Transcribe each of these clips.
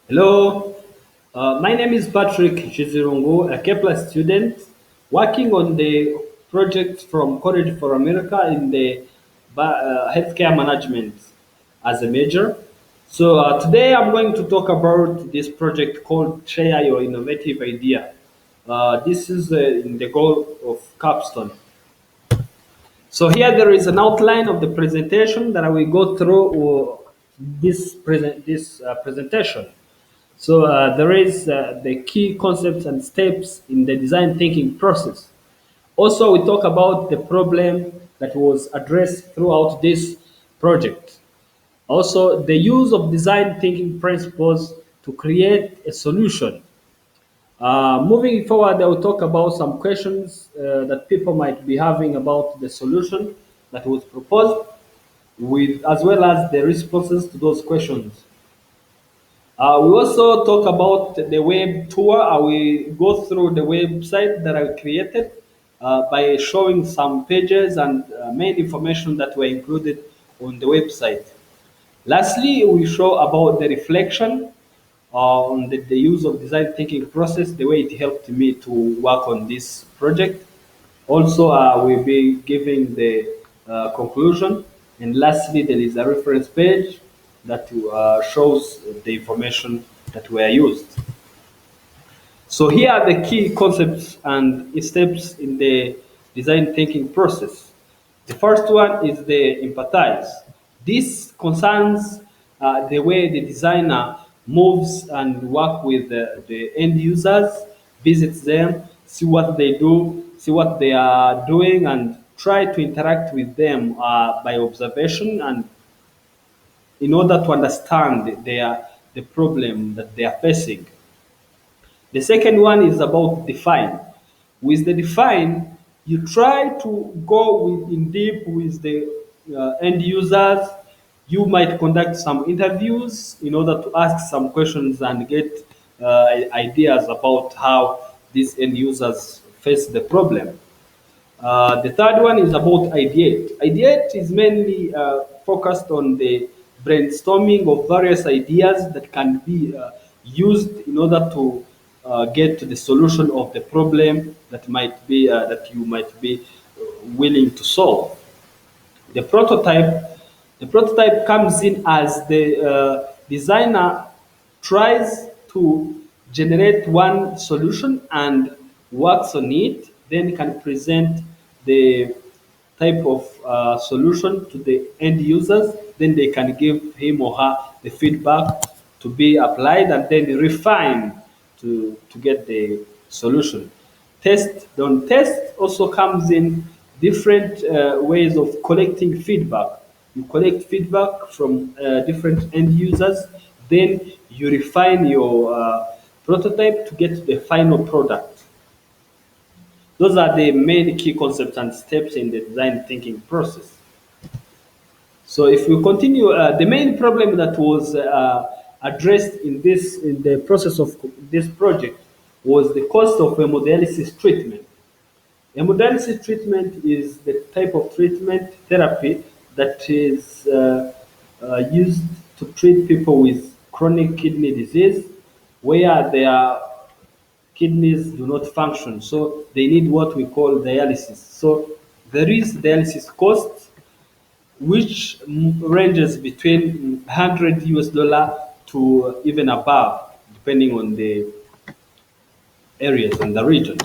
Hello, my name is Patrick Nshizirungu, a Kepler student working on the project from College for America in the healthcare management as a major. So today I'm going to talk about this project called Share Your Innovative Idea. This is in the goal of Capstone. So here there is an outline of the presentation that I will go through this presentation. So there is the key concepts and steps in the design thinking process. Also, we talk about the problem that was addressed throughout this project. Also, the use of design thinking principles to create a solution. Moving forward, I will talk about some questions that people might be having about the solution that was proposed, with as well as the responses to those questions. We also talk about the web tour. I will go through the website that I created by showing some pages and main information that were included on the website. Lastly, we show about the reflection on the use of design thinking process, the way it helped me to work on this project. Also, we'll be giving the conclusion. And lastly, there is a reference page that shows the information that were used. So here are the key concepts and steps in the design thinking process. The first one is the empathize. This concerns the way the designer moves and work with the end users, visits them, see what they do, see what they are doing, and try to interact with them by observation and in order to understand the problem that they are facing. The second one is about define. With the define, you try to go in deep with the end users. You might conduct some interviews in order to ask some questions and get ideas about how these end users face the problem. The third one is about ideate. Ideate is mainly focused on the brainstorming of various ideas that can be used in order to get to the solution of the problem that you might be willing to solve. The prototype, the prototype comes in as the designer tries to generate one solution and works on it, then can present the type of solution to the end users. Then they can give him or her the feedback to be applied and then refine to get the solution. Test also comes in different ways of collecting feedback. You collect feedback from different end users, then you refine your prototype to get the final product. Those are the main key concepts and steps in the design thinking process. So if we continue, the main problem that was addressed in the process of this project was the cost of hemodialysis treatment. Hemodialysis treatment is the type of treatment therapy that is used to treat people with chronic kidney disease, where their kidneys do not function, so they need what we call dialysis. So there is dialysis cost which ranges between 100 US dollar to even above, depending on the areas and the regions.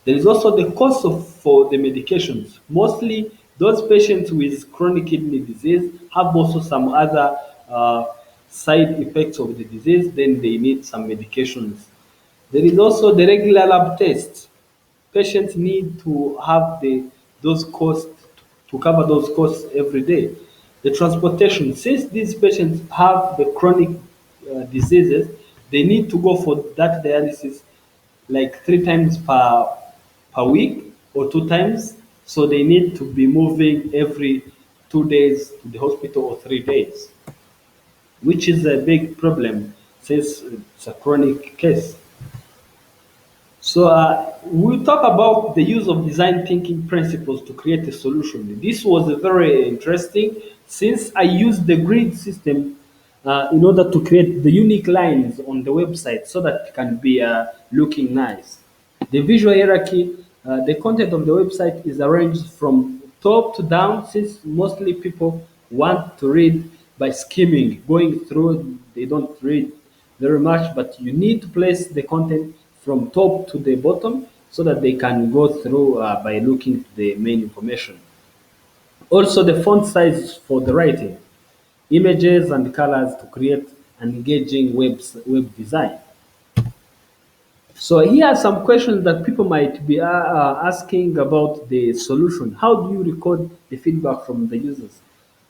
There is also the cost for the medications. Mostly those patients with chronic kidney disease have also some other side effects of the disease, then they need some medications. There is also the regular lab tests. Patients need to have those costs to cover those costs every day. The transportation, since these patients have the chronic diseases, they need to go for that dialysis like 3 times per week or 2 times. So they need to be moving every 2 days to the hospital or 3 days, which is a big problem since it's a chronic case. So we'll talk about the use of design thinking principles to create a solution. This was very interesting since I used the grid system in order to create the unique lines on the website so that it can be looking nice. The visual hierarchy, the content of the website is arranged from top to down since mostly people want to read by skimming, going through, they don't read very much, but you need to place the content from top to the bottom so that they can go through by looking to the main information. Also, the font size for the writing, images and colors to create an engaging web design. So here are some questions that people might be asking about the solution. How do you record the feedback from the users?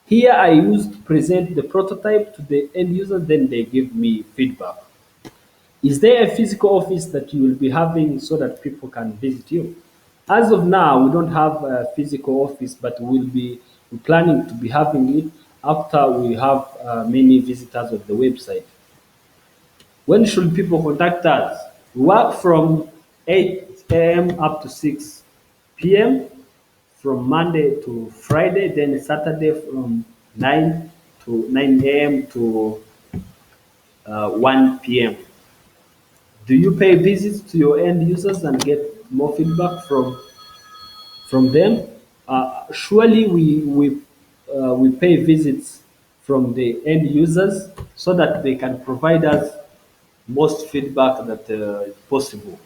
Here I used to present the prototype to the end user, then they give me feedback. Is there a physical office that you will be having so that people can visit you? As of now, we don't have a physical office, but we're planning to be having it after we have many visitors of the website. When should people contact us? We work from 8 a.m. up to 6 p.m. from Monday to Friday, then Saturday from 9 a.m. to 1 p.m. Do you pay visits to your end users and get more feedback from them? Surely we pay visits from the end users so that they can provide us most feedback that is possible.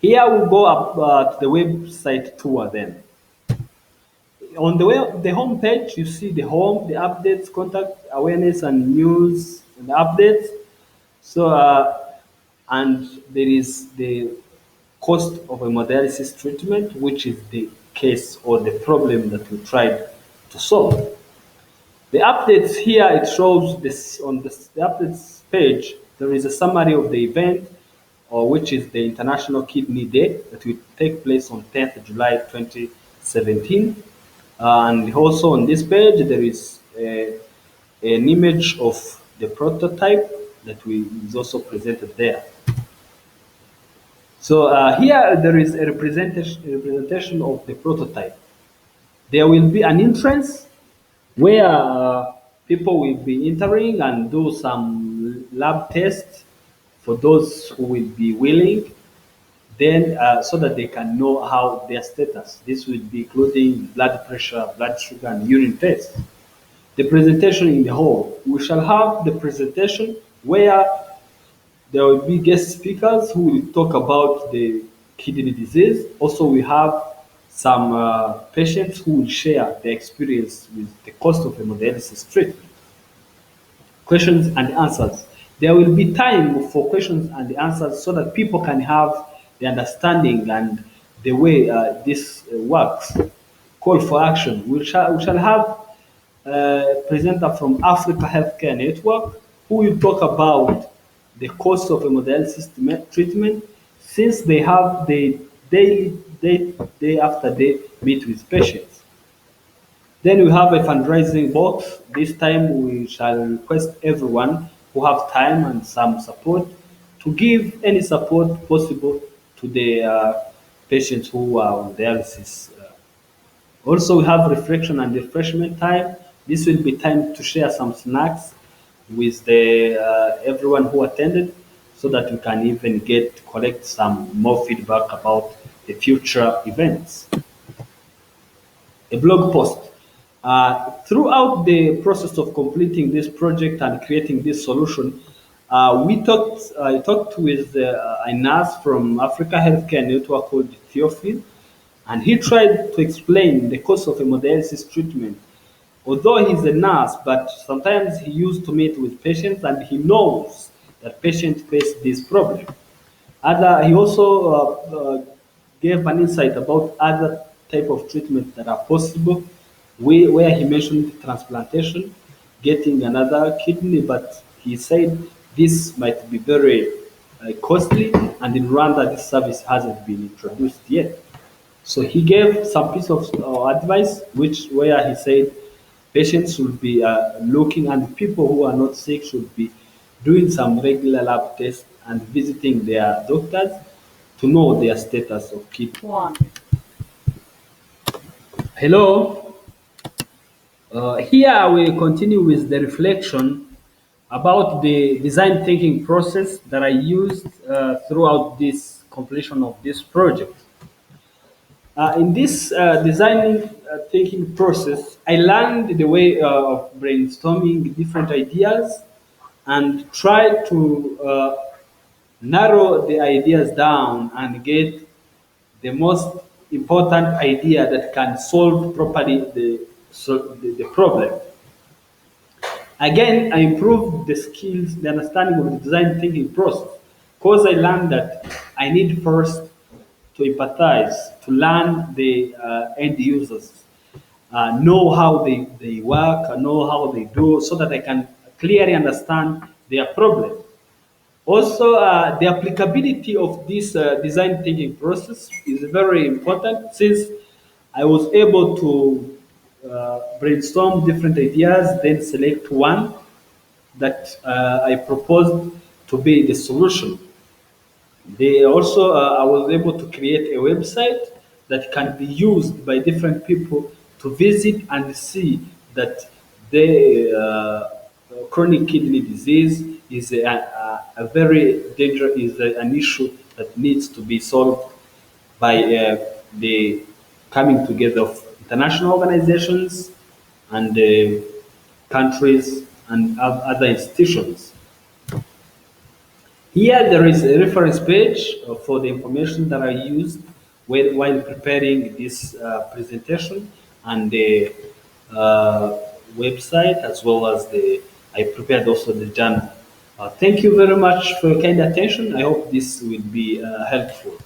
Here we go up to the website tour then. On the home page, you see the home, the updates, contact, awareness, and news and updates. So, and there is the cost of hemodialysis treatment, which is the case or the problem that we tried to solve. The updates here, it shows this on the updates page, there is a summary of the event, or which is the International Kidney Day that will take place on 10th July 2017. And also on this page, there is an image of the prototype that is also presented there. So here there is a representation of the prototype. There will be an entrance where people will be entering and do some lab tests for those who will be willing, then so that they can know how their status. This will be including blood pressure, blood sugar, and urine tests. The presentation in the hall. We shall have the presentation where there will be guest speakers who will talk about the kidney disease. Also, we have some patients who will share their experience with the cost of hemodialysis treatment. Questions and answers. There will be time for questions and answers so that people can have the understanding and the way this works. Call for action. We shall have a presenter from Africa Healthcare Network who will talk about the cost of hemodialysis treatment since they have the daily day after day meet with patients. Then we have a fundraising box. This time we shall request everyone who have time and some support to give any support possible to the patients who are on dialysis. Also, we have reflection and refreshment time. This will be time to share some snacks with the everyone who attended, so that we can even collect some more feedback about the future events. A blog post. Throughout the process of completing this project and creating this solution, I talked with a nurse from Africa Healthcare Network called Theophil, and he tried to explain the cost of hemodialysis treatment. Although he's a nurse, but sometimes he used to meet with patients and he knows that patients face this problem. He also gave an insight about other type of treatments that are possible, where he mentioned transplantation, getting another kidney, but he said this might be very costly, and in Rwanda this service hasn't been introduced yet. So he gave some piece of advice, where he said patients should be looking, and people who are not sick should be doing some regular lab tests and visiting their doctors to know their status of kidney. Hello. Here we continue with the reflection about the design thinking process that I used throughout this completion of this project. In this designing thinking process, I learned the way of brainstorming different ideas and try to narrow the ideas down and get the most important idea that can solve properly the problem. Again, I improved the skills, the understanding of the design thinking process, because I learned that I need first to empathize, to learn the end users, know how they work, know how they do, so that I can clearly understand their problem. Also, the applicability of this design thinking process is very important since I was able to brainstorm different ideas, then select one that I proposed to be the solution. They also, I was able to create a website that can be used by different people to visit and see that the chronic kidney disease is a very dangerous, is an issue that needs to be solved by the coming together of international organizations and countries and other institutions. Here there is a reference page for the information that I used while preparing this presentation and the website as well as I prepared also the journal. Thank you very much for your kind attention. I hope this will be helpful.